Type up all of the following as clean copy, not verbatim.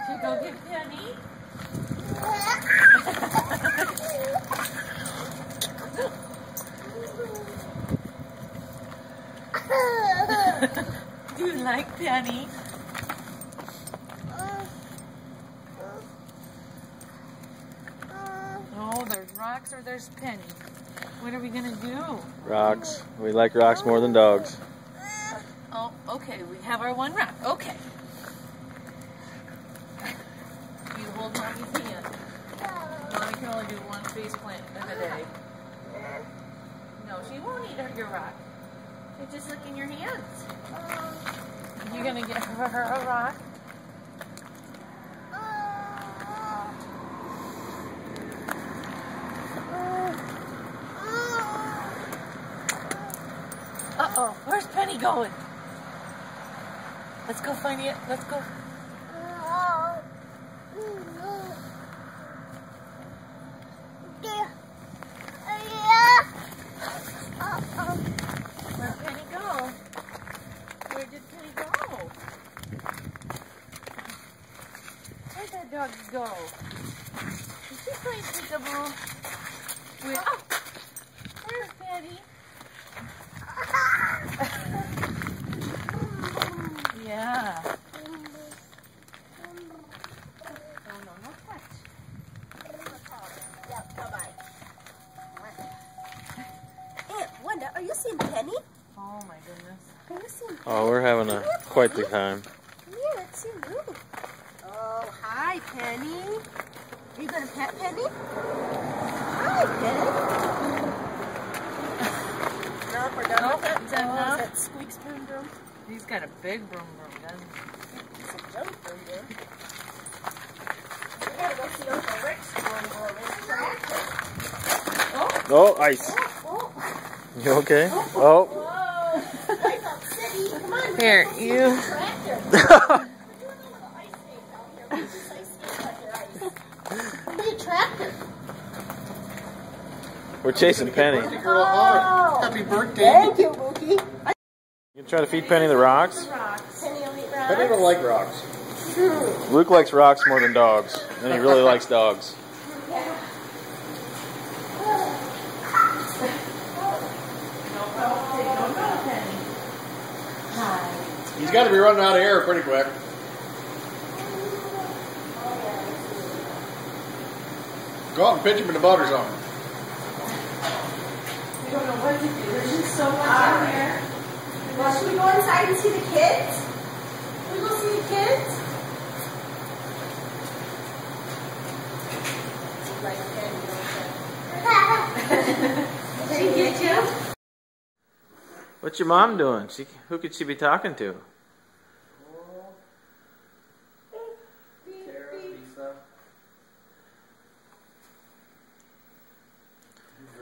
Should we go get Penny? Do you like Penny? Oh, there's rocks or there's Penny. What are we gonna do? Rocks. We like rocks more than dogs. Oh, okay. We have our one rock. Okay. You hold Mommy's hand. Mommy can only do one face plant in a day. No, she won't eat your rock. They just look in your hands. You're gonna get her a rock. Uh-oh, where's Penny going? Let's go find it. Let's go. Where'd Penny go? Where did Penny go? Where'd that dog go? Is she playing peekaboo? With, oh, where's Penny? Yeah. No touch. Yeah, bye-bye. Aunt Wanda, are you seeing Penny? Oh my goodness. Are you seeing Penny? Oh, we're having quite the time. Come here, let's see you. Oh, hi, Penny. Are you going to pet Penny? Hi, Penny. Nope, we're done with it. Is that enough? That squeaks broom broom. He's got a big broom broom, doesn't he? It's a jump broom broom. We gotta go see Uncle Rick's broom broom. Oh, ice. You okay? Oh. Whoa. Wipe up city. Come on. Here, you. Tractor. We're doing a little ice skate down here. We just ice skate on your ice. We need a tractor. We're chasing Penny. Oh. Happy birthday. Thank you, Mookie. You can try to feed Penny the rocks. Penny will eat Penny rocks. don't like rocks. Luke likes rocks more than dogs, and he really likes dogs. He's got to be running out of air pretty quick. Go out and pitch him in the butter something. We don't know what to do. There's just so much out here. Well, should we go inside and see the kids? Should we go see the kids? Did she get you? What's your mom doing? Who could she be talking to?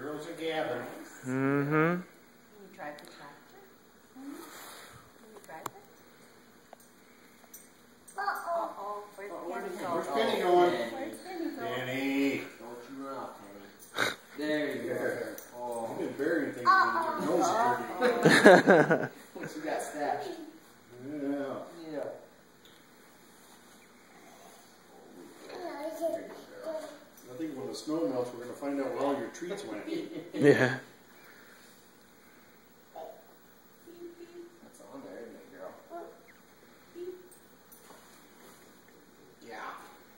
Girls are gabbing. Mm-hmm. Can you drive the tractor? Can you drive it? Uh-oh. Where's Penny going? Where's Penny going? Where's Penny going? Penny. Don't you run off, Penny. There you go. Oh. You've been burying things in your nose. What you got stashed? Yeah. Yeah. I think when the snow melts, we're going to find out where all your treats went. Yeah. That's on there, isn't it, girl? Yeah.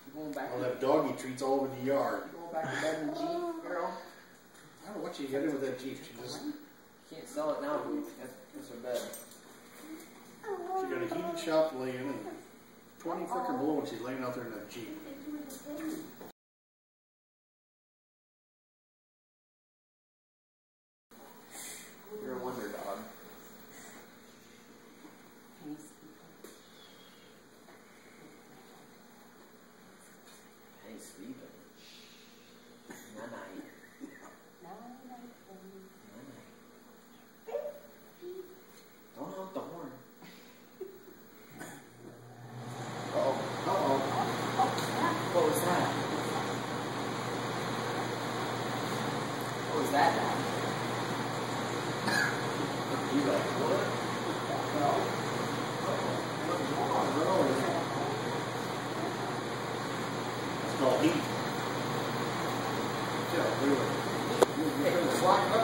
You going back All to that doggy treats all over the yard. you going back to bed in the Jeep, girl? I don't know what you get in with that Jeep. She just, Can't sell it now, dude. That's her bed. she got a heated shop laying and 20 fricker below and she's laying out there in that Jeep. You're a wonder dog. Penny's sleeping. Night-night. Don't honk the horn. Uh-oh. Uh-oh. What was that? called heat. Yeah, we were.